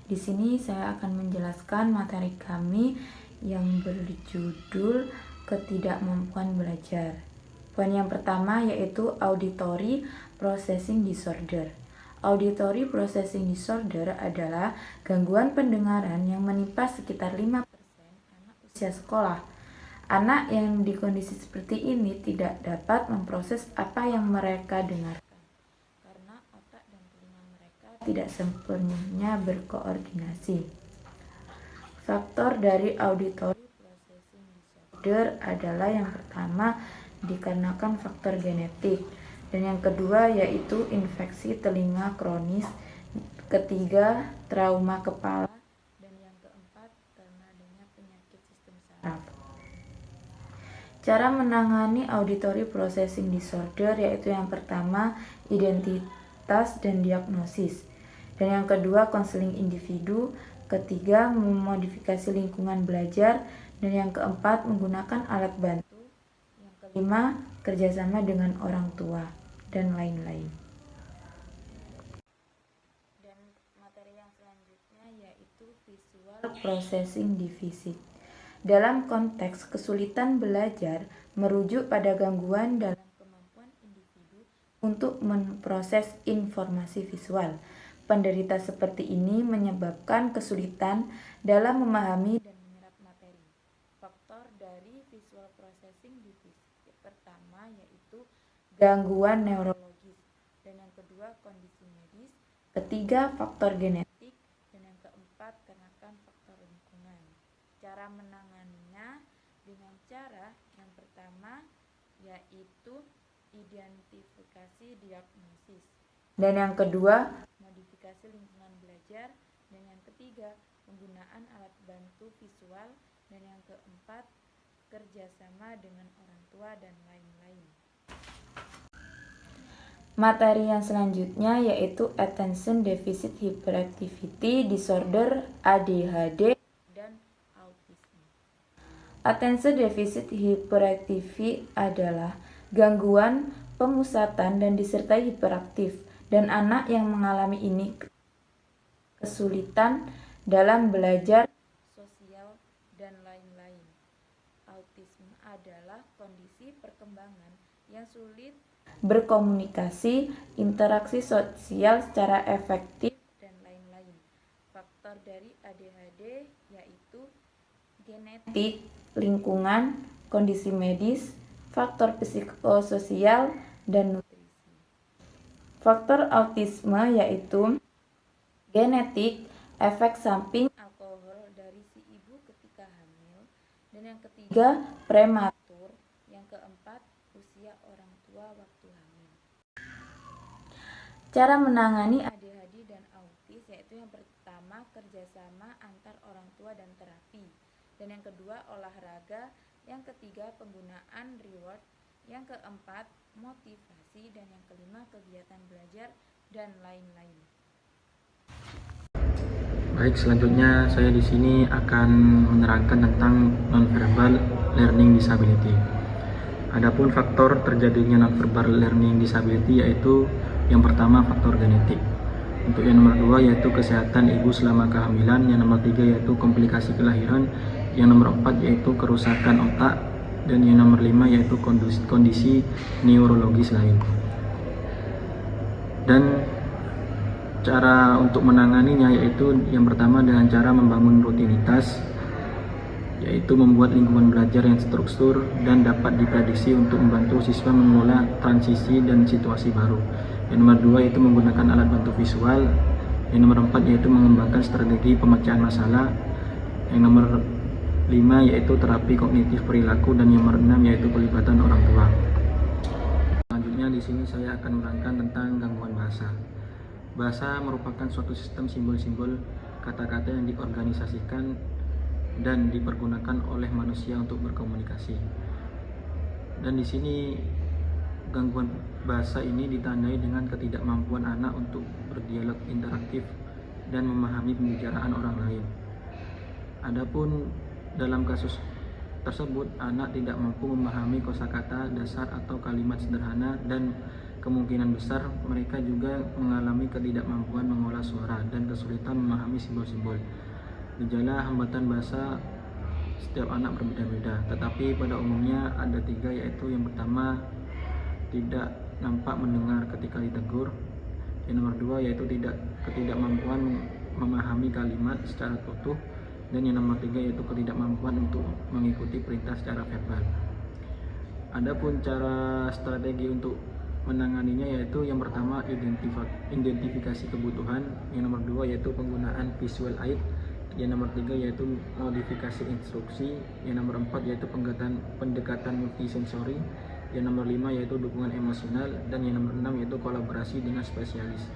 Di sini saya akan menjelaskan materi kami yang berjudul ketidakmampuan belajar. Poin yang pertama yaitu auditory processing disorder. Auditory processing disorder adalah gangguan pendengaran yang menimpa sekitar 5% anak usia sekolah. Anak yang di kondisi seperti ini tidak dapat memproses apa yang mereka dengarkan karena otak dan telinga mereka tidak sepenuhnya berkoordinasi. Faktor dari auditory processing disorder adalah yang pertama dikarenakan faktor genetik, dan yang kedua yaitu infeksi telinga kronis, ketiga trauma kepala, dan yang keempat karena adanya penyakit sistem saraf. Cara menangani auditory processing disorder yaitu yang pertama identitas dan diagnosis, dan yang kedua konseling individu, ketiga memodifikasi lingkungan belajar, dan yang keempat menggunakan alat bantu, yang kelima kerjasama dengan orang tua, dan lain-lain. Dan materi yang selanjutnya yaitu visual processing deficit. Dalam konteks kesulitan belajar merujuk pada gangguan dalam kemampuan individu untuk memproses informasi visual. Penderita seperti ini menyebabkan kesulitan dalam memahami dan menyerap materi. Faktor dari visual processing deficit pertama yaitu gangguan neurologis, dan yang kedua kondisi medis, ketiga faktor genetik, dan yang keempat karena faktor lingkungan. Cara menanganinya dengan cara yang pertama yaitu identifikasi diagnosis, dan yang kedua modifikasi lingkungan belajar, dan yang ketiga penggunaan alat bantu visual, dan yang keempat kerjasama dengan orang tua, dan lain-lain. Materi yang selanjutnya yaitu Attention Deficit Hyperactivity Disorder ADHD dan autisme. Attention Deficit Hyperactivity adalah gangguan pemusatan dan disertai hiperaktif, dan anak yang mengalami ini kesulitan dalam belajar, sosial, dan lain-lain. Autisme adalah kondisi perkembangan yang sulit berkomunikasi, interaksi sosial secara efektif, dan lain-lain. Faktor dari ADHD yaitu genetik, lingkungan, kondisi medis, faktor psikososial, dan nutrisi. Faktor autisme yaitu genetik, efek samping alkohol dari si ibu ketika hamil, dan yang ketiga prematur, yang keempat usia orang tua waktu hamil. Cara menangani ADHD dan autis yaitu yang pertama kerjasama antar orang tua dan terapi, dan yang kedua olahraga, yang ketiga penggunaan reward, yang keempat motivasi, dan yang kelima kegiatan belajar, dan lain-lain. Baik, selanjutnya saya di sini akan menerangkan tentang nonverbal learning disability. Adapun faktor terjadinya nonverbal learning disability yaitu yang pertama faktor genetik. Untuk yang nomor 2 yaitu kesehatan ibu selama kehamilan, yang nomor 3 yaitu komplikasi kelahiran, yang nomor 4 yaitu kerusakan otak, dan yang nomor 5 yaitu kondisi neurologis lain. Dan cara untuk menanganinya yaitu yang pertama dengan cara membangun rutinitas, yaitu membuat lingkungan belajar yang struktur dan dapat diprediksi untuk membantu siswa mengelola transisi dan situasi baru. Yang nomor 2 yaitu menggunakan alat bantu visual. Yang nomor 4 yaitu mengembangkan strategi pemecahan masalah. Yang nomor 5 yaitu terapi kognitif perilaku, dan yang nomor 6 yaitu pelibatan orang tua. Selanjutnya di sini saya akan menerangkan tentang gangguan bahasa. Bahasa merupakan suatu sistem simbol-simbol kata-kata yang diorganisasikan dan dipergunakan oleh manusia untuk berkomunikasi. Dan di sini gangguan bahasa ini ditandai dengan ketidakmampuan anak untuk berdialog interaktif dan memahami pembicaraan orang lain. Adapun dalam kasus tersebut, anak tidak mampu memahami kosakata dasar atau kalimat sederhana, dan kemungkinan besar mereka juga mengalami ketidakmampuan mengolah suara dan kesulitan memahami simbol-simbol. Gejala hambatan bahasa setiap anak berbeda-beda, tetapi pada umumnya ada 3, yaitu yang pertama tidak nampak mendengar ketika ditegur, yang nomor 2 yaitu ketidakmampuan memahami kalimat secara utuh, dan yang nomor 3 yaitu ketidakmampuan untuk mengikuti perintah secara verbal. Adapun cara strategi untuk menanganinya yaitu yang pertama identifikasi kebutuhan, yang nomor 2 yaitu penggunaan visual aid, yang nomor 3 yaitu modifikasi instruksi, yang nomor 4 yaitu pendekatan multisensori, yang nomor 5 yaitu dukungan emosional, dan yang nomor 6 yaitu kolaborasi dengan spesialis.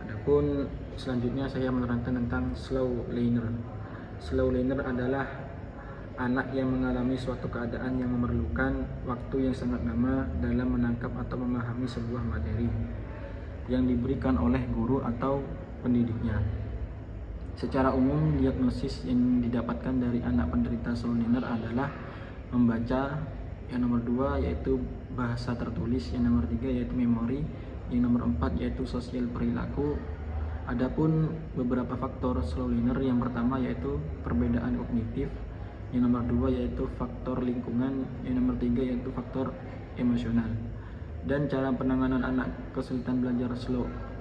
Adapun selanjutnya saya menerangkan tentang slow learner. Slow learner adalah anak yang mengalami suatu keadaan yang memerlukan waktu yang sangat lama dalam menangkap atau memahami sebuah materi yang diberikan oleh guru atau pendidiknya. Secara umum, diagnosis yang didapatkan dari anak penderita slow learner adalah membaca, yang nomor 2 yaitu bahasa tertulis, yang nomor 3 yaitu memori, yang nomor 4 yaitu sosial perilaku. Adapun beberapa faktor slow learner, yang pertama yaitu perbedaan kognitif, yang nomor 2 yaitu faktor lingkungan, yang nomor 3 yaitu faktor emosional. Dan cara penanganan anak kesulitan belajar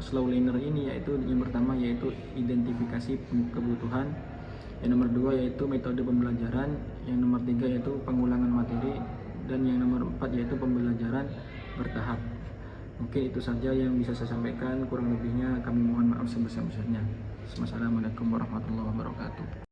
slow learner ini yaitu yang pertama yaitu identifikasi kebutuhan, yang nomor 2 yaitu metode pembelajaran, yang nomor 3 yaitu pengulangan materi, dan yang nomor 4 yaitu pembelajaran bertahap. Mungkin itu saja yang bisa saya sampaikan, kurang lebihnya kami mohon maaf sebesar-besarnya. Wassalamualaikum warahmatullahi wabarakatuh.